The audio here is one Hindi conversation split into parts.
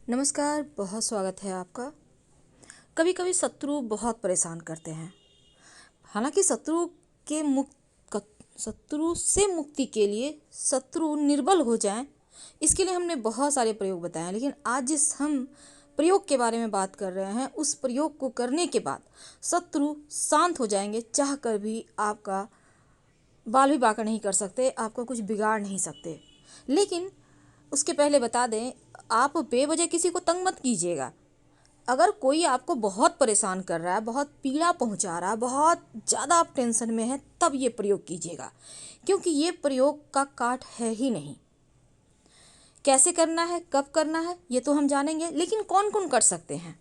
नमस्कार, बहुत स्वागत है आपका। कभी कभी शत्रु बहुत परेशान करते हैं। हालांकि शत्रु से मुक्ति के लिए शत्रु निर्बल हो जाए, इसके लिए हमने बहुत सारे प्रयोग बताए हैं। लेकिन आज जिस हम प्रयोग के बारे में बात कर रहे हैं, उस प्रयोग को करने के बाद शत्रु शांत हो जाएंगे। चाह कर भी आपका बाल भी बांका नहीं कर सकते, आपको कुछ बिगाड़ नहीं सकते। लेकिन उसके पहले बता दें, आप बेवजह किसी को तंग मत कीजिएगा। अगर कोई आपको बहुत परेशान कर रहा है, बहुत पीड़ा पहुंचा रहा है, बहुत ज़्यादा आप टेंशन में हैं, तब ये प्रयोग कीजिएगा, क्योंकि ये प्रयोग का काट है ही नहीं। कैसे करना है, कब करना है, ये तो हम जानेंगे, लेकिन कौन कौन कर सकते हैं।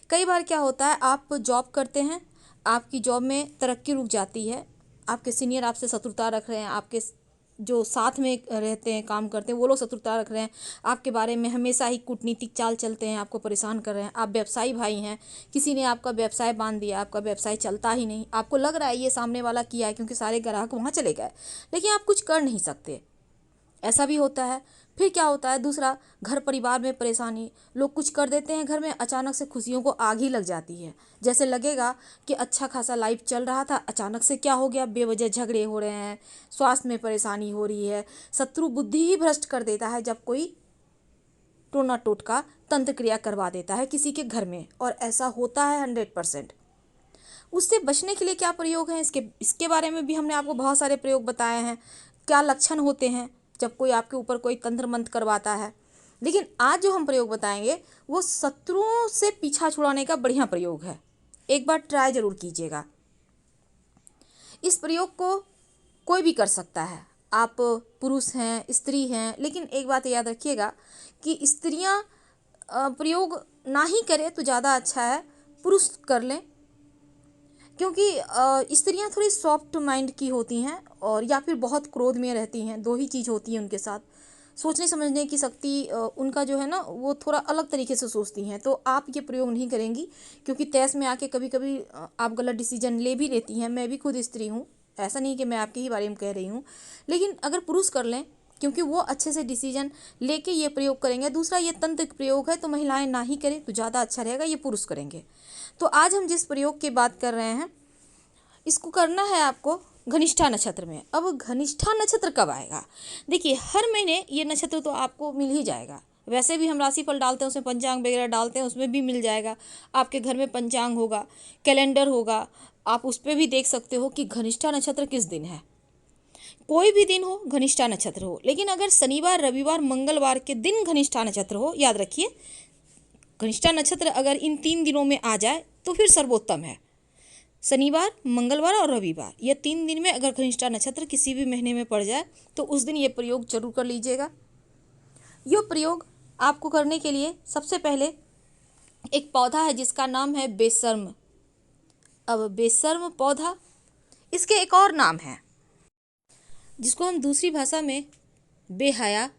कई बार क्या होता है, आप जॉब करते हैं, आपकी जॉब में तरक्की रुक जाती है, आपके सीनियर आपसे शत्रुता रख रहे हैं, आपके जो साथ में रहते हैं, काम करते हैं, वो लोग शत्रुता रख रहे हैं, आपके बारे में हमेशा ही कूटनीतिक चाल चलते हैं, आपको परेशान कर रहे हैं। आप व्यवसायी भाई हैं, किसी ने आपका व्यवसाय बांध दिया, आपका व्यवसाय चलता ही नहीं, आपको लग रहा है ये सामने वाला किया है क्योंकि सारे ग्राहक वहाँ चले गए, लेकिन आप कुछ कर नहीं सकते। ऐसा भी होता है। फिर क्या होता है, दूसरा, घर परिवार में परेशानी। लोग कुछ कर देते हैं घर में, अचानक से खुशियों को आग ही लग जाती है। जैसे लगेगा कि अच्छा खासा लाइफ चल रहा था, अचानक से क्या हो गया, बेवजह झगड़े हो रहे हैं, स्वास्थ्य में परेशानी हो रही है। शत्रु बुद्धि ही भ्रष्ट कर देता है जब कोई टोना टोटका तंत्र क्रिया करवा देता है किसी के घर में, और ऐसा होता है 100%। उससे बचने के लिए क्या प्रयोग हैं, इसके बारे में भी हमने आपको बहुत सारे प्रयोग बताए हैं। क्या लक्षण होते हैं जब कोई आपके ऊपर कोई तंत्र मंत्र करवाता है। लेकिन आज जो हम प्रयोग बताएंगे वो शत्रुओं से पीछा छुड़ाने का बढ़िया प्रयोग है। एक बार ट्राई जरूर कीजिएगा। इस प्रयोग को कोई भी कर सकता है, आप पुरुष हैं, स्त्री हैं, लेकिन एक बात याद रखिएगा कि स्त्रियां प्रयोग ना ही करें तो ज़्यादा अच्छा है, पुरुष कर लें, क्योंकि स्त्रियां थोड़ी सॉफ्ट माइंड की होती हैं, और या फिर बहुत क्रोध में रहती हैं। दो ही चीज़ होती है उनके साथ। सोचने समझने की शक्ति उनका जो है ना, वो थोड़ा अलग तरीके से सोचती हैं। तो आप ये प्रयोग नहीं करेंगी, क्योंकि तैस में आके कभी कभी आप गलत डिसीजन ले भी लेती हैं। मैं भी खुद स्त्री हूँ, ऐसा नहीं कि मैं आपके ही बारे में कह रही हूँ। लेकिन अगर पुरुष कर लें, क्योंकि वो अच्छे से डिसीजन लेके ये प्रयोग करेंगे। दूसरा, ये तंत्र प्रयोग है तो महिलाएं ना ही करें तो ज़्यादा अच्छा रहेगा, ये पुरुष करेंगे। तो आज हम जिस प्रयोग की बात कर रहे हैं, इसको करना है आपको घनिष्ठा नक्षत्र में। अब घनिष्ठा नक्षत्र कब आएगा? देखिए, हर महीने ये नक्षत्र तो आपको मिल ही जाएगा। वैसे भी हम राशिफल डालते हैं, उसमें पंचांग वगैरह डालते हैं, उसमें भी मिल जाएगा। आपके घर में पंचांग होगा, कैलेंडर होगा, आप उस पर भी देख सकते हो कि घनिष्ठा नक्षत्र किस दिन है। कोई भी दिन हो, घनिष्ठा नक्षत्र हो। लेकिन अगर शनिवार, रविवार, मंगलवार के दिन घनिष्ठा नक्षत्र हो, याद रखिए, घनिष्ठा नक्षत्र अगर इन 3 दिनों में आ जाए तो फिर सर्वोत्तम है। शनिवार, मंगलवार और रविवार, ये 3 दिन में अगर घनिष्ठा नक्षत्र किसी भी महीने में पड़ जाए तो उस दिन ये प्रयोग जरूर कर लीजिएगा। ये प्रयोग आपको करने के लिए सबसे पहले एक पौधा है जिसका नाम है बेशर्म। अब बेशर्म पौधा, इसके एक और नाम है जिसको हम दूसरी भाषा में बेहया,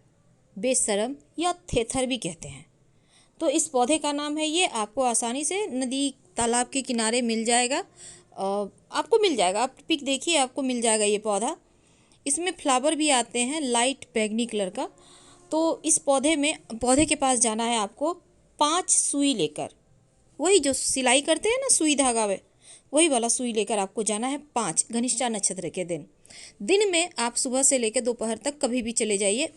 बेशर्म या थेथर भी कहते हैं। तो इस पौधे का नाम है ये। आपको आसानी से नदी तालाब के किनारे मिल जाएगा, आपको मिल जाएगा। आप पिक देखिए, आपको मिल जाएगा ये पौधा। इसमें फ्लावर भी आते हैं लाइट बैगनी कलर का। तो इस पौधे के पास जाना है आपको 5 सुई लेकर। वही जो सिलाई करते हैं ना, सुई धागा में, वही वाला सुई लेकर आपको जाना है 5 घनिष्ठा नक्षत्र के दिन में आप सुबह से लेकर दोपहर तक कभी भी चले जाइए।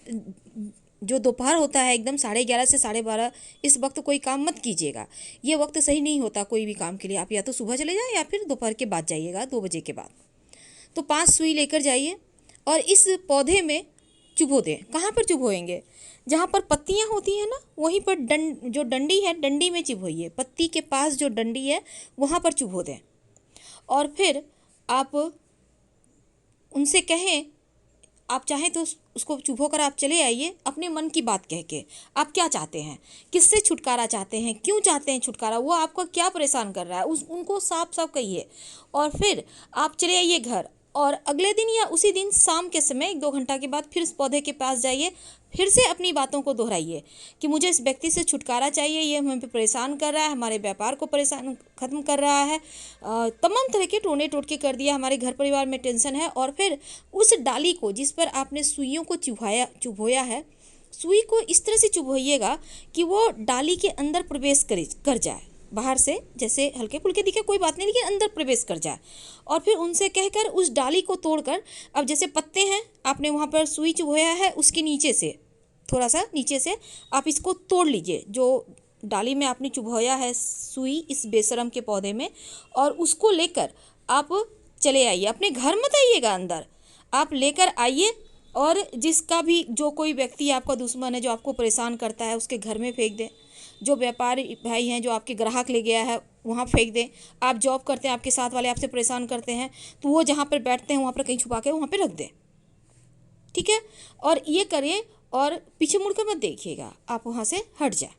जो दोपहर होता है एकदम 11:30 से 12:30, इस वक्त कोई काम मत कीजिएगा। ये वक्त सही नहीं होता कोई भी काम के लिए। आप या तो सुबह चले जाएं या फिर दोपहर के बाद जाइएगा, 2 बजे के बाद। तो 5 सुई लेकर जाइए और इस पौधे में चुभो दें। कहाँ पर चुभोएंगे? जहाँ पर पत्तियाँ होती हैं ना, वहीं पर जो डंडी है, डंडी में चुभोइए। पत्ती के पास जो डंडी है वहाँ पर चुभो दें। और फिर आप उनसे कहें, आप चाहें तो उसको चुभो कर आप चले आइए, अपने मन की बात कह के। आप क्या चाहते हैं, किससे छुटकारा चाहते हैं, क्यों चाहते हैं छुटकारा, वो आपको क्या परेशान कर रहा है, उनको साफ साफ कहिए। और फिर आप चले आइए घर, और अगले दिन या उसी दिन शाम के समय 1-2 घंटा के बाद फिर इस पौधे के पास जाइए। फिर से अपनी बातों को दोहराइए कि मुझे इस व्यक्ति से छुटकारा चाहिए, ये हमें परेशान कर रहा है, हमारे व्यापार को परेशान ख़त्म कर रहा है, तमाम तरह के टोने टोटके कर दिया, हमारे घर परिवार में टेंशन है। और फिर उस डाली को जिस पर आपने सुइयों को चुभोया है, सुई को इस तरह से चुभोइएगा कि वो डाली के अंदर प्रवेश कर जाए, बाहर से जैसे हल्के फुल्के दिखे कोई बात नहीं, लेकिन अंदर प्रवेश कर जाए। और फिर उनसे कहकर उस डाली को तोड़कर, अब जैसे पत्ते हैं आपने वहाँ पर सुई चुभोया है, उसके नीचे से थोड़ा सा नीचे से आप इसको तोड़ लीजिए, जो डाली में आपने चुभोया है सुई इस बेशरम के पौधे में, और उसको लेकर आप चले आइए। अपने घर मत आइएगा, अंदर आप लेकर आइए, और जिसका भी जो कोई व्यक्ति आपका दुश्मन है जो आपको परेशान करता है उसके घर में फेंक दें। जो व्यापारी भाई हैं जो आपके ग्राहक ले गया है वहाँ फेंक दें। आप जॉब करते हैं, आपके साथ वाले आपसे परेशान करते हैं, तो वो जहाँ पर बैठते हैं वहाँ पर कहीं छुपा के वहाँ पर रख दें, ठीक है। और ये करिए, और पीछे मुड़ कर मत देखिएगा, आप वहाँ से हट जाए।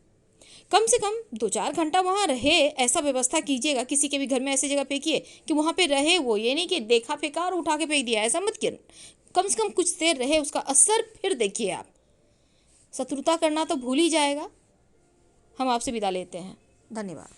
कम से कम 2-4 घंटा वहाँ रहे, ऐसा व्यवस्था कीजिएगा। किसी के भी घर में ऐसी जगह फेंकिए कि वहाँ पे रहे वो, ये नहीं कि देखा फेंका और उठा के फेंक दिया, ऐसा मत करिए। कम से कम कुछ देर रहे, उसका असर फिर देखिए आप। शत्रुता करना तो भूल ही जाएगा। हम आपसे विदा लेते हैं, धन्यवाद।